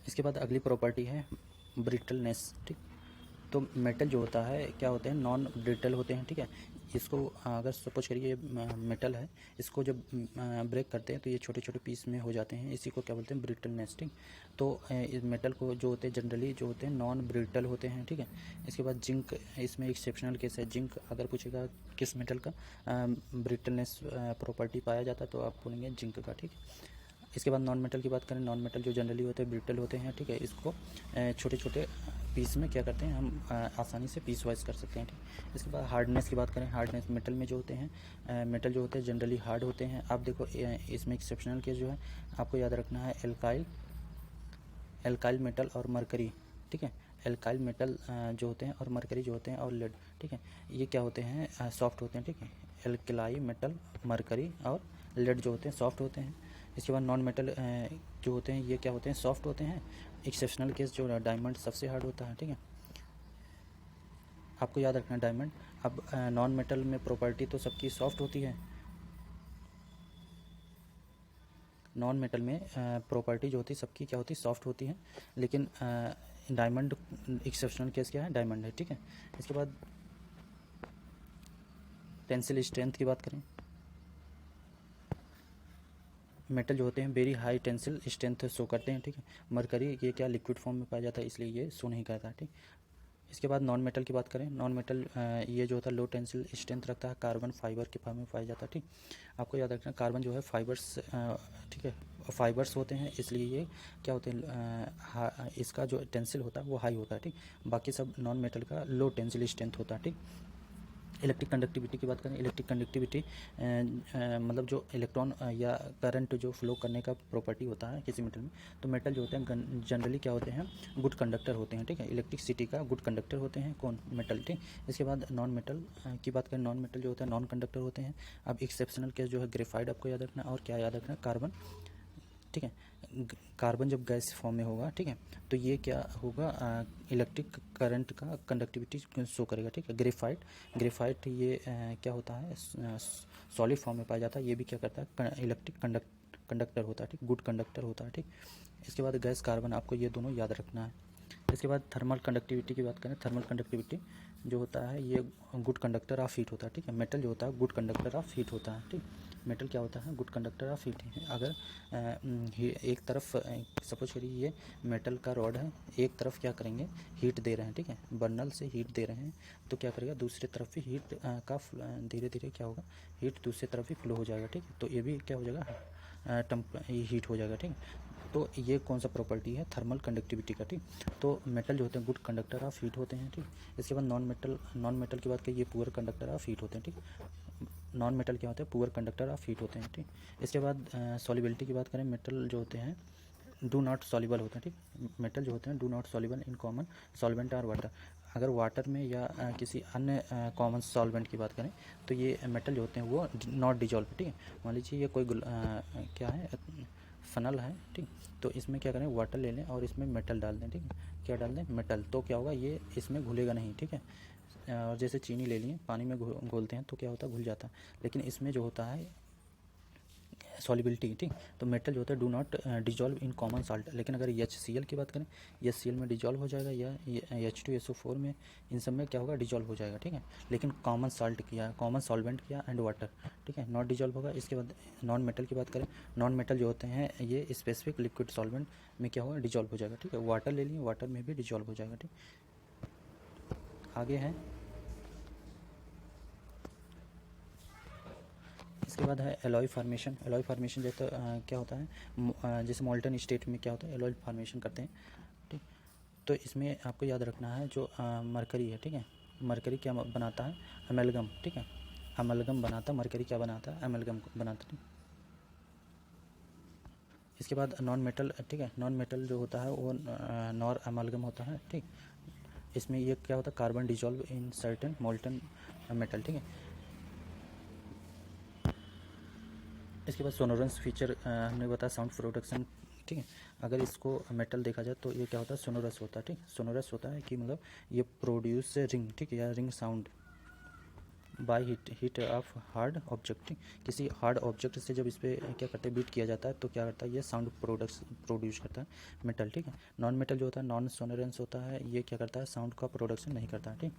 इसके बाद अगली प्रॉपर्टी है ब्रिटलनेस। ठीक, तो मेटल जो होता है क्या होते हैं, नॉन ब्रिटल होते हैं। ठीक है, इसको अगर सपोज करिए मेटल है, इसको जब ब्रेक करते हैं तो ये छोटे छोटे पीस में हो जाते हैं, इसी को क्या बोलते हैं, ब्रिटलनेस। ठीक, तो इस मेटल को जो होते हैं जनरली जो होते हैं नॉन ब्रिटल होते हैं। ठीक है, इसके बाद जिंक, इसमें एक्सेप्शनल केस है। जिंक अगर पूछेगा किस मेटल का ब्रिटलनेस प्रॉपर्टी पाया जाता है तो आप बोलेंगे जिंक का। ठीक, इसके बाद नॉन मेटल की बात करें, नॉन मेटल जो जनरली होते हैं ब्रिटल होते हैं। ठीक है, इसको छोटे छोटे पीस में क्या करते हैं हम आसानी से पीस वाइज कर सकते हैं। ठीक, इसके बाद हार्डनेस की बात करें, हार्डनेस मेटल में जो होते हैं मेटल जो होते हैं जनरली हार्ड होते हैं। आप देखो इसमें एक्सेप्शनल केस जो है आपको याद रखना है, एल्काइल मेटल और मरकरी। ठीक है, एल्काइल मेटल जो होते हैं और मरकरी जो होते हैं और लेड। ठीक है, ये क्या होते हैं, सॉफ्ट होते हैं। ठीक है, एल्कलाई मेटल, मरकरी और लेड जो होते हैं सॉफ्ट होते हैं। इसके बाद नॉन मेटल जो होते हैं ये क्या होते हैं, सॉफ्ट होते हैं। एक्सेप्शनल केस जो डायमंड सबसे हार्ड होता है। ठीक है, आपको याद रखना है डायमंड। अब नॉन मेटल में प्रॉपर्टी तो सबकी सॉफ्ट होती है, नॉन मेटल में प्रॉपर्टी जो होती है सबकी क्या होती है, सॉफ्ट होती है। लेकिन डायमंड एक्सेप्शनल केस क्या है, डायमंड है। ठीक है, इसके बाद टेंसिल स्ट्रेंथ की बात करें, मेटल जो होते हैं very high tensile strength show करते हैं। ठीक है, मरकरी ये क्या लिक्विड फॉर्म में पाया जाता है इसलिए ये शो नहीं करता है। ठीक, इसके बाद नॉन मेटल की बात करें, नॉन मेटल ये जो होता है लो टेंसिल स्ट्रेंथ रखता है, कार्बन फाइबर के फॉर्म में पाया जाता है। ठीक, आपको याद रखना कार्बन जो है फाइबर्स, ठीक है, फाइबर्स होते हैं इसलिए ये क्या होते हैं, इसका जो टेंसिल होता है वो हाई होता है। ठीक, बाकी सब नॉन मेटल का लो टेंसिल स्ट्रेंथ होता है। ठीक, इलेक्ट्रिक कंडक्टिविटी की बात करें, इलेक्ट्रिक कंडक्टिविटी मतलब जो इलेक्ट्रॉन या करंट जो फ्लो करने का प्रॉपर्टी होता है किसी मेटल में, तो मेटल जो होते हैं जनरली क्या होते हैं, गुड कंडक्टर होते हैं। ठीक है, इलेक्ट्रिसिटी का गुड कंडक्टर होते हैं कौन, मेटल। ठीक, इसके बाद नॉन मेटल की बात करें, नॉन मेटल जो होता है नॉन कंडक्टर होते हैं। अब एक्सेप्शनल केस जो है ग्रेफाइड आपको याद रखना, और क्या याद रखना, कार्बन। ठीक है, कार्बन जब गैस फॉर्म में होगा, ठीक है, तो ये क्या होगा, इलेक्ट्रिक करंट का कंडक्टिविटी शो करेगा। ठीक है, ग्रेफाइट ये क्या होता है, सॉलिड फॉर्म में पाया जाता है, ये भी क्या करता है, इलेक्ट्रिक कंडक्टर होता है। ठीक, गुड कंडक्टर होता है। ठीक, इसके बाद गैस कार्बन, आपको ये दोनों याद रखना है। इसके बाद थर्मल कंडक्टिविटी की बात करें, थर्मल कंडक्टिविटी जो होता है ये गुड कंडक्टर ऑफ हीट होता है। ठीक है, मेटल जो होता है गुड कंडक्टर ऑफ हीट होता है। ठीक, मेटल क्या होता है, गुड कंडक्टर ऑफ हीट है। अगर एक तरफ सपोज करिए ये मेटल का रॉड है, एक तरफ क्या करेंगे, हीट दे रहे हैं। ठीक है, बर्नल से हीट दे रहे हैं तो क्या करेगा, दूसरी तरफ भी हीट का धीरे धीरे क्या होगा, हीट दूसरी तरफ भी फ्लो हो जाएगा। ठीक है, तो ये भी क्या हो जाएगा, हीट हो जाएगा। ठीक, तो ये कौन सा प्रॉपर्टी है, थर्मल कंडक्टिविटी का। ठीक, तो मेटल जो होते हैं गुड कंडक्टर ऑफ हीट होते हैं। ठीक, इसके बाद नॉन मेटल की बात करिए, ये पुअर कंडक्टर ऑफ हीट होते हैं। ठीक, नॉन मेटल क्या होते हैं, पुअर कंडक्टर ऑफ हीट होते हैं। ठीक, इसके बाद सॉल्युबिलिटी की बात करें, मेटल जो होते हैं डू नॉट सॉल्युबल होते हैं। ठीक, मेटल जो होते हैं do not soluble in common solvent और वाटर। अगर वाटर में या किसी अन्य कॉमन सॉल्वेंट की बात करें तो ये मेटल जो होते हैं वो नॉट डिजॉल्व। ठीक है, मान लीजिए ये कोई क्या है, फनल है। ठीक, तो इसमें क्या करें, वाटर ले लें और इसमें मेटल डाल दें। ठीक है, क्या डाल दें, मेटल, तो क्या होगा, ये इसमें घुलेगा नहीं। ठीक है, और जैसे चीनी ले लिए पानी में घोलते हैं तो क्या होता है, घुल जाता है, लेकिन इसमें जो होता है सॉलिबिलिटी। ठीक, तो मेटल जो होता है do not dissolve in common salt. लेकिन अगर HCl की बात करें, HCl में डिजॉल्व हो जाएगा, या H2SO4 में, इन सब में क्या होगा, डिजॉल्व हो जाएगा। ठीक है, लेकिन कॉमन साल्ट किया, कॉमन सॉल्वेंट किया एंड वाटर, ठीक है, नॉट डिजॉल्व होगा। इसके बाद नॉन मेटल की बात करें, नॉन मेटल जो होते हैं ये स्पेसिफिक लिक्विड सॉल्वेंट में क्या होगा, डिजॉल्व हो जाएगा। ठीक है, वाटर ले लिए, वाटर में भी डिजॉल्व हो जाएगा। ठीक, आगे है, इसके बाद है एलॉय फार्मेशन। एलॉय फार्मेशन जैसे क्या होता है, जैसे मॉल्टन स्टेट में क्या होता है, एलॉय फार्मेशन करते हैं। ठीक, तो इसमें आपको याद रखना है जो मरकरी है। ठीक है, मरकरी क्या बनाता है, अमेलगम। ठीक है, अमेलगम बनाता है मरकरी, क्या बनाता है, अमेलगम बनाता है। इसके बाद नॉन मेटल, ठीक है, नॉन मेटल जो होता है वो नॉर अमेलगम होता है। ठीक, इसमें ये क्या होता है, carbon dissolve in certain molten metal. ठीक है, इसके बाद सोनोरेंस फीचर हमने बताया, साउंड प्रोडक्शन। ठीक है, अगर इसको मेटल देखा जाए तो ये क्या होता है, सोनोरस होता है। ठीक, सोनोरस होता है कि मतलब ये प्रोड्यूस रिंग, ठीक है, या ring sound. By heat of hard object, किसी हार्ड ऑब्जेक्ट से जब इस पर क्या करते हैं बीट किया जाता है तो क्या करता है ये साउंड प्रोड्यूस करता है मेटल, ठीक है। नॉन मेटल जो होता है नॉन सोनरेंस होता है, ये क्या करता है साउंड का प्रोडक्शन नहीं करता है, ठीक।